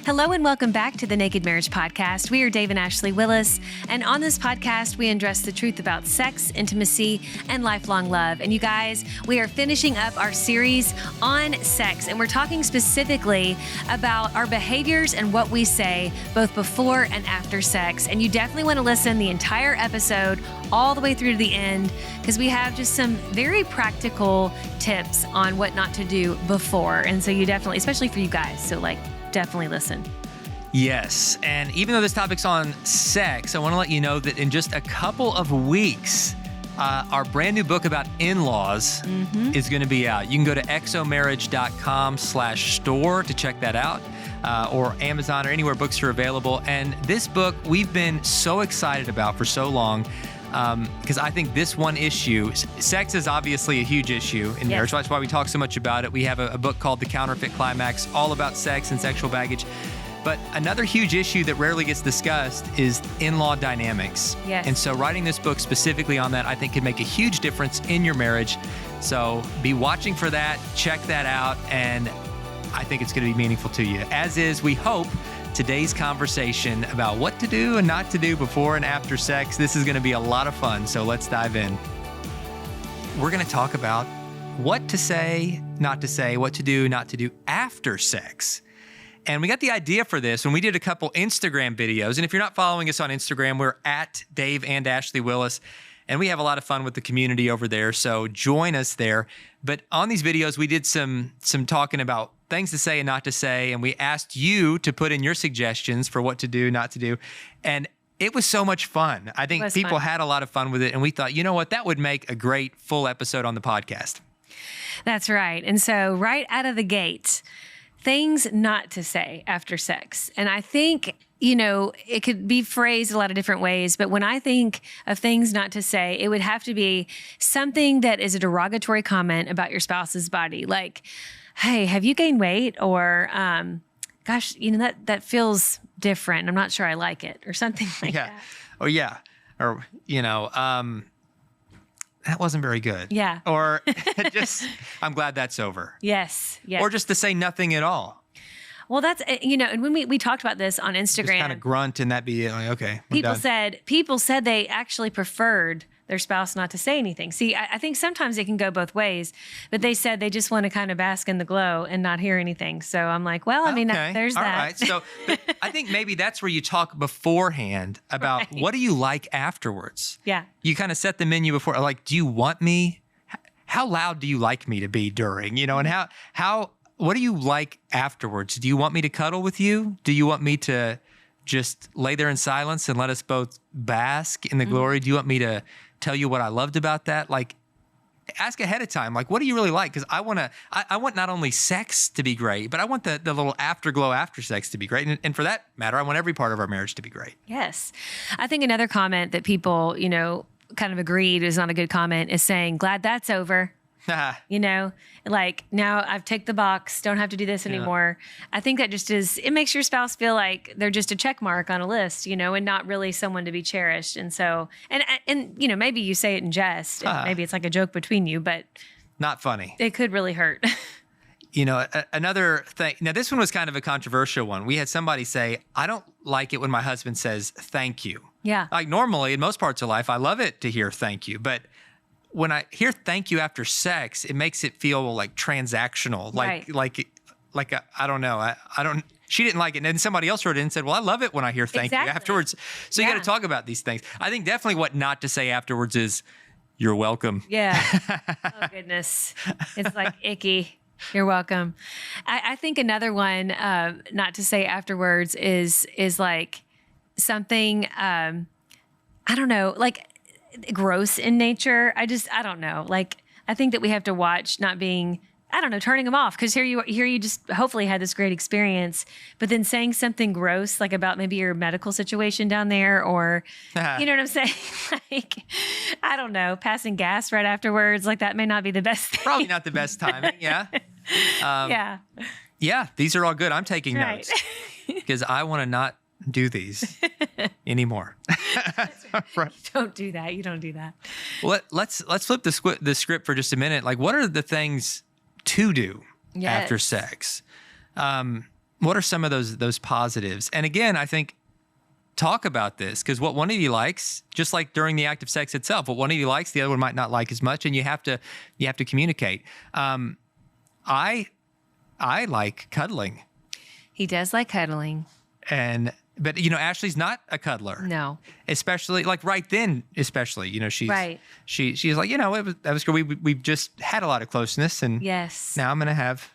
Hello and welcome back to the Naked Marriage Podcast. We are Dave and Ashley Willis, and on this podcast, we address the truth about sex, intimacy, and lifelong love. And you guys, we are finishing up our series on sex, and we're talking specifically about our behaviors and what we say both before and after sex. And you definitely want to listen the entire episode all the way through to the end, because we have just some very practical tips on what not to do before. And so you definitely, especially for you guys, so definitely listen. Yes. And even though this topic's on sex, I want to let you know that in just a couple of weeks, our brand new book about in-laws is going to be out. You can go to exomarriage.com/store to check that out, or Amazon or anywhere books are available. And this book we've been so excited about for so long, because I think this one issue, sex is obviously a huge issue in marriage. That's why we talk so much about it. We have a book called The Counterfeit Climax, all about sex and sexual baggage. But another huge issue that rarely gets discussed is in-law dynamics. Yes. And so writing this book specifically on that, I think could make a huge difference in your marriage. So be watching for that, check that out, and I think it's going to be meaningful to you. As is, we hope, today's conversation about what to do and not to do before and after sex. This is going to be a lot of fun, so let's dive in. We're going to talk about what to say, not to say, what to do, not to do after sex. And we got the idea for this when we did a couple Instagram videos. And if you're not following us on Instagram, we're at Dave and Ashley Willis. And we have a lot of fun with the community over there, so join us there. But on these videos, we did some talking about things to say and not to say, and we asked you to put in your suggestions for what to do, not to do. And it was so much fun. I think people had a lot of fun with it, and we thought, you know what, that would make a great full episode on the podcast. That's right. And so right out of the gate, things not to say after sex. And I think, it could be phrased a lot of different ways, but when I think of things not to say, it would have to be something that is a derogatory comment about your spouse's body. Like, hey, have you gained weight? Or, gosh, that feels different. I'm not sure I like it, or something like that. Oh, yeah. Or, that wasn't very good. Yeah. Or I'm glad that's over. Yes. Or just to say nothing at all. Well, that's, and when we talked about this on Instagram. Just kind of grunt and that'd be like, okay. People said they actually preferred their spouse not to say anything. See, I think sometimes it can go both ways, but they said they just want to kind of bask in the glow and not hear anything. So I'm like, well, there's that. All right. So but I think maybe that's where you talk beforehand about what do you like afterwards? Yeah. You kind of set the menu before, like, do you want me? How loud do you like me to be during, and what do you like afterwards? Do you want me to cuddle with you? Do you want me to just lay there in silence and let us both bask in the glory? Do you want me to tell you what I loved about that? Like, ask ahead of time. Like, what do you really like? Because I want not only sex to be great, but I want the little afterglow after sex to be great. And for that matter, I want every part of our marriage to be great. Yes. I think another comment that people, kind of agreed is not a good comment is saying, glad that's over. Like, now I've ticked the box, don't have to do this anymore. I think that it makes your spouse feel like they're just a check mark on a list, and not really someone to be cherished. And so, and maybe you say it in jest, and maybe it's like a joke between you, but not funny. It could really hurt. Another thing, now this one was kind of a controversial one. We had somebody say, I don't like it when my husband says, thank you. Yeah. Like normally in most parts of life, I love it to hear thank you, but when I hear thank you after sex, it makes it feel like transactional, I don't know. She didn't like it. And then somebody else wrote it and said, well, I love it when I hear thank you afterwards. So you got to talk about these things. I think definitely what not to say afterwards is, you're welcome. Yeah. Oh, goodness. It's like icky. You're welcome. I think another one, not to say afterwards is like something, I don't know, like, gross in nature. I don't know. Like, I think that we have to watch not being, turning them off. Cause here you just hopefully had this great experience, but then saying something gross, like about maybe your medical situation down there, or, you know what I'm saying? Like, I don't know, passing gas right afterwards. Like, that may not be the best thing. Probably not the best timing. Yeah. Yeah. These are all good. I'm taking notes because I want to not do these anymore. Right. Don't do that. You don't do that. Well, let's flip the script for just a minute. Like, what are the things to do after sex? One What are some of those positives? And again, I think talk about this, because what one of you likes, just like during the act of sex itself, what one of you likes, the other one might not like as much, and you have to communicate. I like cuddling. He does like cuddling. But Ashley's not a cuddler. No. Especially like right then, especially, she's right. She's like, that was good. We've just had a lot of closeness, and yes, now I'm going to have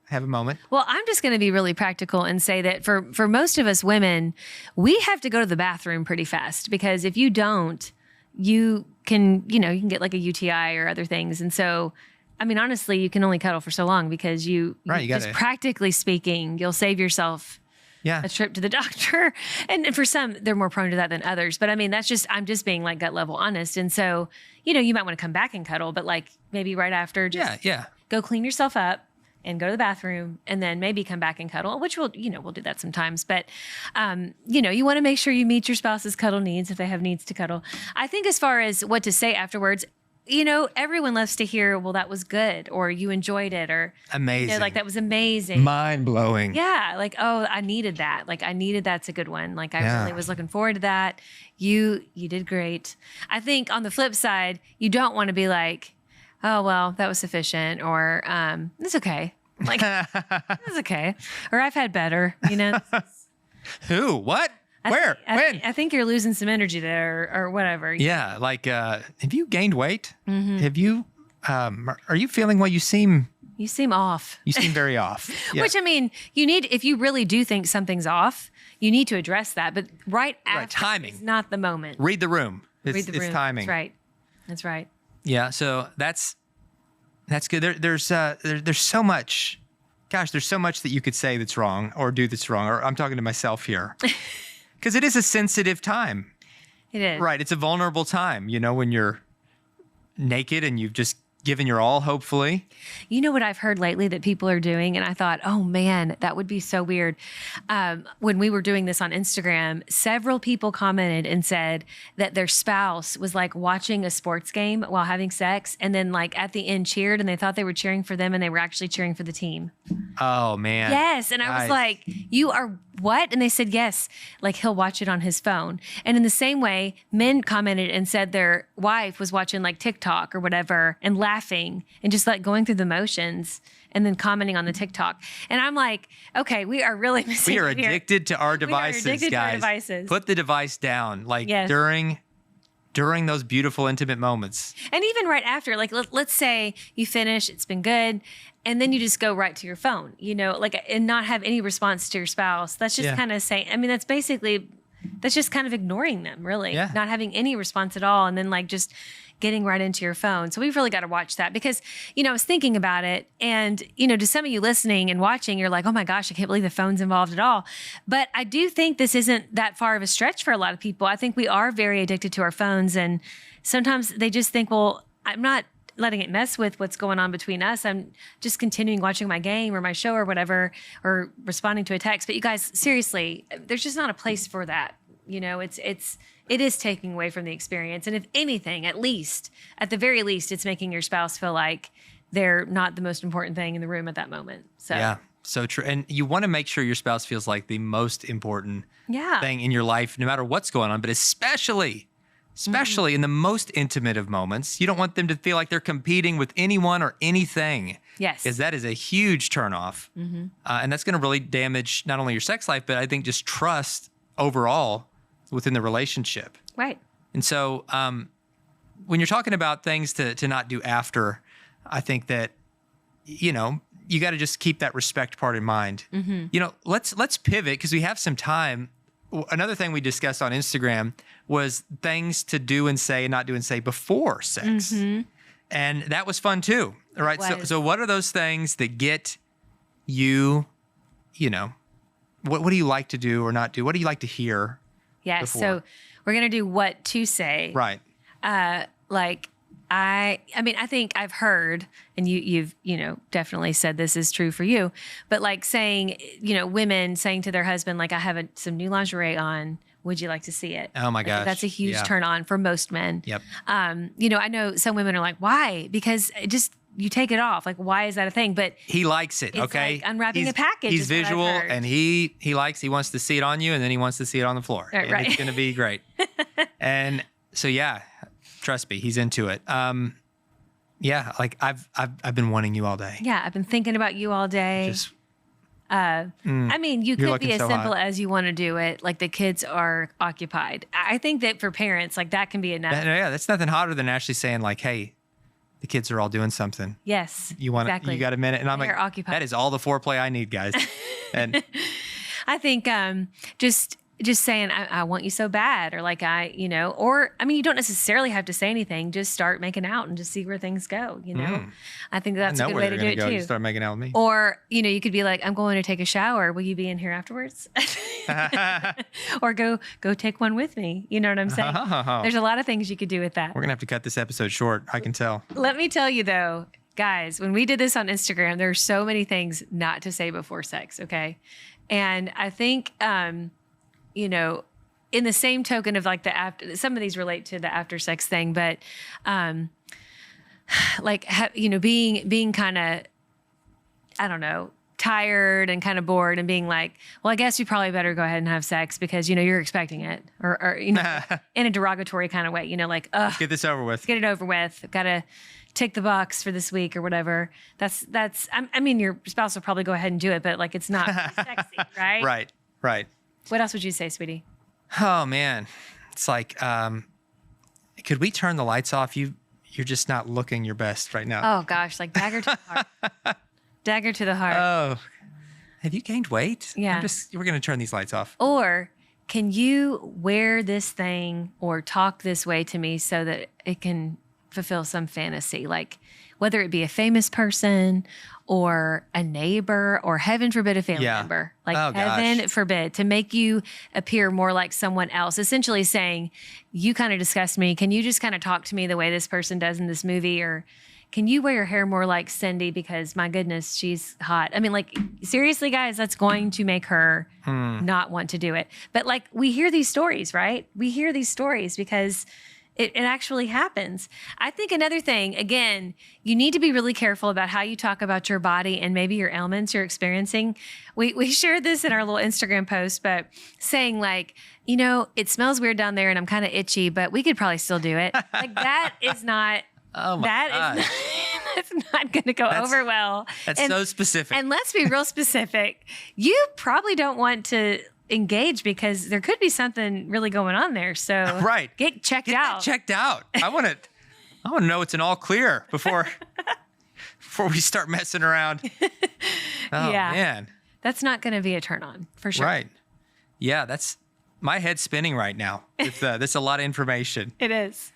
a moment. Well, I'm just going to be really practical and say that for most of us women, we have to go to the bathroom pretty fast, because if you don't, you can get like a UTI or other things. And so, I mean, honestly, you can only cuddle for so long, because you just practically speaking, you'll save yourself a trip to the doctor. And for some, they're more prone to that than others. But I mean, I'm just being like gut level honest. And so, you might want to come back and cuddle, but like maybe right after, just go clean yourself up and go to the bathroom, and then maybe come back and cuddle, which we'll do that sometimes. But, you want to make sure you meet your spouse's cuddle needs if they have needs to cuddle. I think as far as what to say afterwards, everyone loves to hear, well, that was good, or you enjoyed it, or amazing. Like that was amazing. Mind blowing. Yeah. Like, oh, I needed that. Like that's a good one. Like I really was looking forward to that. You did great. I think on the flip side, you don't want to be like, oh, well, that was sufficient, or it's okay. Like, it's okay. Or I've had better, Who? What? Where? When? I think you're losing some energy there, or whatever. Yeah. Like, have you gained weight? Mm-hmm. Have you, are you feeling what you seem? You seem off. You seem very off. Yeah. Which, I mean, if you really do think something's off, you need to address that. But right after timing is not the moment. Read the room. It's timing. That's right. Yeah. So that's good. There's so much. Gosh, there's so much that you could say that's wrong or do that's wrong. Or I'm talking to myself here, because it is a sensitive time. It is. Right. It's a vulnerable time. When you're naked and you've just given your all, hopefully. You know what I've heard lately that people are doing? And I thought, oh man, that would be so weird. When we were doing this on Instagram, several people commented and said that their spouse was like watching a sports game while having sex, and then like at the end cheered, and they thought they were cheering for them, and they were actually cheering for the team. Oh man. Yes. And I was like, you are what? And they said, yes, like he'll watch it on his phone. And in the same way, men commented and said their wife was watching like TikTok or whatever and laughing and just like going through the motions and then commenting on the TikTok. And I'm like, okay, we are really missing. We are addicted to our devices, we are addicted guys. To our devices. Put the device down, like during those beautiful intimate moments. And even right after, like let's say you finish, it's been good, and then you just go right to your phone, and not have any response to your spouse. That's just kind of saying, I mean, that's just kind of ignoring them, really. Yeah. Not having any response at all, and then like just getting right into your phone. So we've really got to watch that, because, I was thinking about it, and, to some of you listening and watching, you're like, oh my gosh, I can't believe the phone's involved at all. But I do think this isn't that far of a stretch for a lot of people. I think we are very addicted to our phones, and sometimes they just think, well, I'm not letting it mess with what's going on between us. I'm just continuing watching my game or my show or whatever, or responding to a text. But you guys, seriously, there's just not a place for that. It is taking away from the experience. And if anything, at the very least, it's making your spouse feel like they're not the most important thing in the room at that moment. So yeah, so true. And you want to make sure your spouse feels like the most important thing in your life, no matter what's going on, but especially in the most intimate of moments. You don't want them to feel like they're competing with anyone or anything. Yes. Because that is a huge turnoff. Mm-hmm. And that's going to really damage not only your sex life, but I think just trust overall within the relationship. Right. And so when you're talking about things to not do after, I think that, you got to just keep that respect part in mind. Mm-hmm. Let's pivot, because we have some time. Another thing we discussed on Instagram was things to do and say and not do and say before sex. Mm-hmm. And that was fun too. All right. So what are those things that get you, what do you like to do or not do? What do you like to hear? Yes. Before? So we're going to do what to say. Right. I think I've heard, and you've definitely said this is true for you, but like saying, women saying to their husband, like, I have some new lingerie on. Would you like to see it? Oh my gosh. That's a huge turn on for most men. Yep. I know some women are like, why? Because you take it off. Like, why is that a thing? But he likes it. it's Okay. like unwrapping a package. He's is what I've visual, heard. and he wants to see it on you, and then he wants to see it on the floor. Right, and right. it's going to be great. And so, yeah, trust me, he's into it. Yeah, like I've been wanting you all day. Yeah, I've been thinking about you all day. Just I mean, you could looking be as so simple hot. as you want to do it. Like the kids are occupied. I think that for parents, like that can be enough. yeah, that's nothing hotter than actually saying like, hey, the kids are all doing something. Yes. You want exactly. You got a minute? And I'm They're like, occupied. that is all the foreplay I need, guys. And I think just saying I want you so bad, or like or I mean, you don't necessarily have to say anything. Just start making out and just see where things go. I think that's I a know good where way they're to do gonna it go. too. You start making out with me. Or, you could be like, I'm going to take a shower. Will you be in here afterwards? Or go take one with me. You know what I'm saying? There's a lot of things you could do with that. We're gonna have to cut this episode short. I can tell. Let me tell you though, guys, when we did this on Instagram, there are so many things not to say before sex. Okay. And I think, in the same token of like some of these relate to the after sex thing, but, being kind of, I don't know, tired and kind of bored and being like, well, I guess you probably better go ahead and have sex because, you're expecting it or in a derogatory kind of way, like, ugh, Get this over with. get it over with. Got to tick the box for this week or whatever. I mean, your spouse will probably go ahead and do it, but like, it's not really sexy, right? Right. What else would you say, sweetie? Oh man, it's like, could we turn the lights off? You're just not looking your best right now. Oh gosh, like dagger to the heart. Dagger to the heart. Oh, have you gained weight? Yeah. We're gonna turn these lights off. Or can you wear this thing or talk this way to me so that it can fulfill some fantasy? Like whether it be a famous person or a neighbor or heaven forbid a family member. Like heaven forbid, to make you appear more like someone else. Essentially saying, you kind of disgust me. Can you just kind of talk to me the way this person does in this movie? Or can you wear your hair more like Cindy because my goodness, she's hot. I mean, like seriously, guys, that's going to make her not want to do it. But like we hear these stories, right? We hear these stories because it actually happens. I think another thing, again, you need to be really careful about how you talk about your body and maybe your ailments you're experiencing. We shared this in our little Instagram post, but saying like, it smells weird down there and I'm kind of itchy, but we could probably still do it. Like that is not, Oh my gosh. that's not going to go over well. That's so specific. And let's be real specific. You probably don't want to engage because there could be something really going on there. So right. get checked Get out. that checked out. I want to know it's an all clear before we start messing around. Oh Yeah. man. That's not going to be a turn on for sure. Right. Yeah, that's my head's spinning right now. With this a lot of information. It is.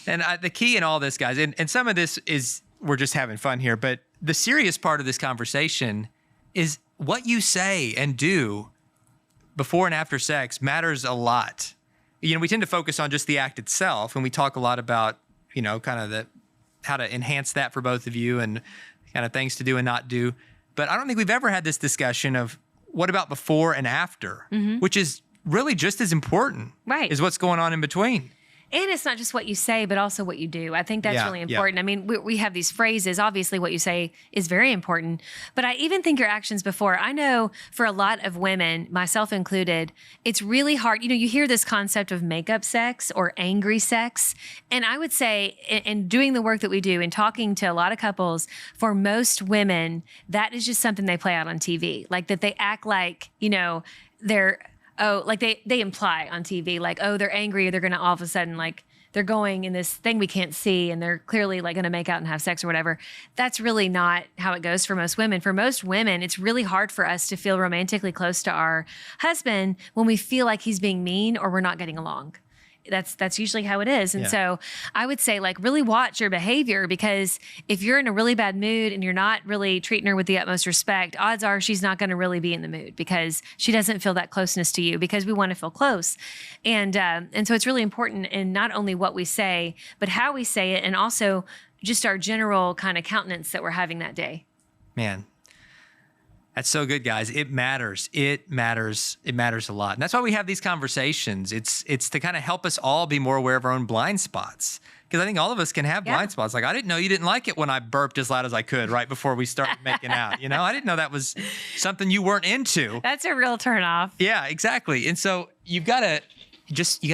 And the key in all this, guys, and some of this is we're just having fun here, but the serious part of this conversation is what you say and do before and after sex matters a lot. We tend to focus on just the act itself, and we talk a lot about, kind of how to enhance that for both of you and kind of things to do and not do. But I don't think we've ever had this discussion of what about before and after, which is really just as important, Right. is what's going on in between. And it's not just what you say, but also what you do. I think that's really important. Yeah. I mean, we have these phrases. Obviously, what you say is very important. But I even think your actions before. I know for a lot of women, myself included, it's really hard. You hear this concept of makeup sex or angry sex. And I would say, in doing the work that we do and talking to a lot of couples, for most women, that is just something they play out on TV. Like that they act like, they're... Oh, like they imply on TV, like, oh, they're angry. They're going to all of a sudden, like, they're going in this thing we can't see and they're clearly like going to make out and have sex or whatever. That's really not how it goes for most women. For most women, it's really hard for us to feel romantically close to our husband when we feel like he's being mean or we're not getting along. That's usually how it is. And so I would say like really watch your behavior, because if you're in a really bad mood and you're not really treating her with the utmost respect, odds are she's not going to really be in the mood because she doesn't feel that closeness to you, because we want to feel close. And so it's really important in not only what we say, but how we say it, and also just our general kind of countenance that we're having that day. Man, That's so good, guys. It matters. It matters. It matters a lot. And that's why we have these conversations. It's to kind of help us all be more aware of our own blind spots. Because I think all of us can have blind spots. Like, I didn't know you didn't like it when I burped as loud as I could right before we started making out. You know, I didn't know that was something you weren't into. That's a real turnoff. Yeah, exactly. And so you got to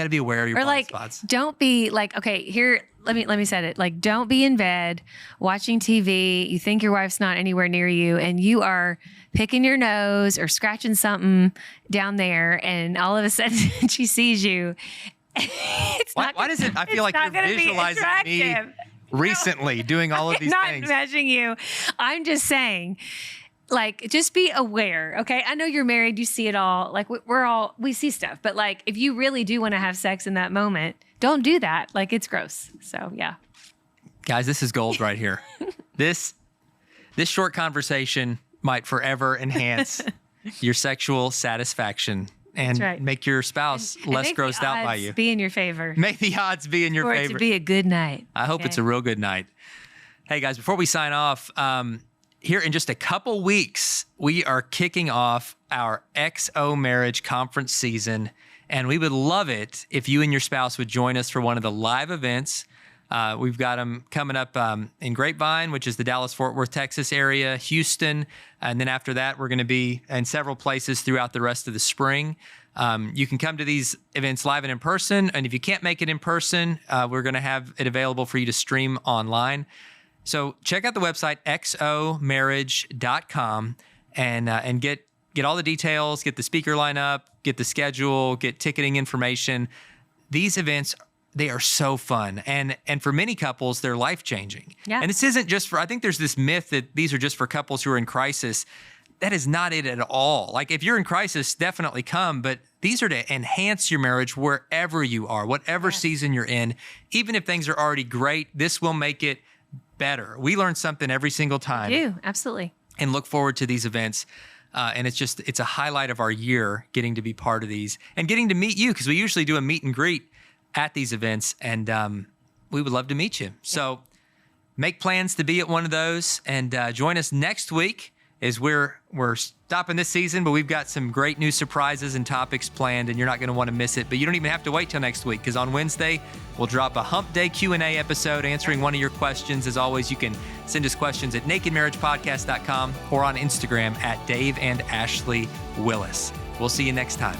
be aware of your blind spots. Don't be like, okay, here, let me set it. Like, don't be in bed watching TV. You think your wife's not anywhere near you and you are picking your nose or scratching something down there. And all of a sudden she sees you. Why does it? I feel like you're visualizing me recently doing all of these things. Not imagining you. I'm just saying, like, just be aware. Okay. I know you're married. You see it all. Like we see stuff, but like, if you really do want to have sex in that moment, don't do that. Like, it's gross. So yeah. Guys, this is gold right here. This short conversation might forever enhance your sexual satisfaction and make your spouse less grossed out by you. Be in your favor. Make the odds be in your favor. For it to be a good night. I hope it's a real good night. Hey guys, before we sign off, here in just a couple weeks, we are kicking off our XO Marriage Conference season, and we would love it if you and your spouse would join us for one of the live events. We've got them coming up in Grapevine, which is the Dallas-Fort Worth, Texas area, Houston, and then after that, we're going to be in several places throughout the rest of the spring. You can come to these events live and in person, and if you can't make it in person, we're going to have it available for you to stream online. So check out the website, xomarriage.com, and get all the details, get the speaker lineup, get the schedule, get ticketing information. These events, they are so fun. And for many couples, they're life-changing. Yeah. And this isn't just for, I think there's this myth that these are just for couples who are in crisis. That is not it at all. Like, if you're in crisis, definitely come, but these are to enhance your marriage wherever you are, whatever season you're in. Even if things are already great, this will make it better. We learn something every single time. We do, absolutely. And look forward to these events. And it's a highlight of our year getting to be part of these and getting to meet you, because we usually do a meet and greet at these events, and we would love to meet you. So make plans to be at one of those, and join us next week as we're stopping this season, but we've got some great new surprises and topics planned, and you're not going to want to miss it. But you don't even have to wait till next week, because on Wednesday, we'll drop a Hump Day Q&A episode answering one of your questions. As always, you can send us questions at nakedmarriagepodcast.com or on Instagram at Dave and Ashley Willis. We'll see you next time.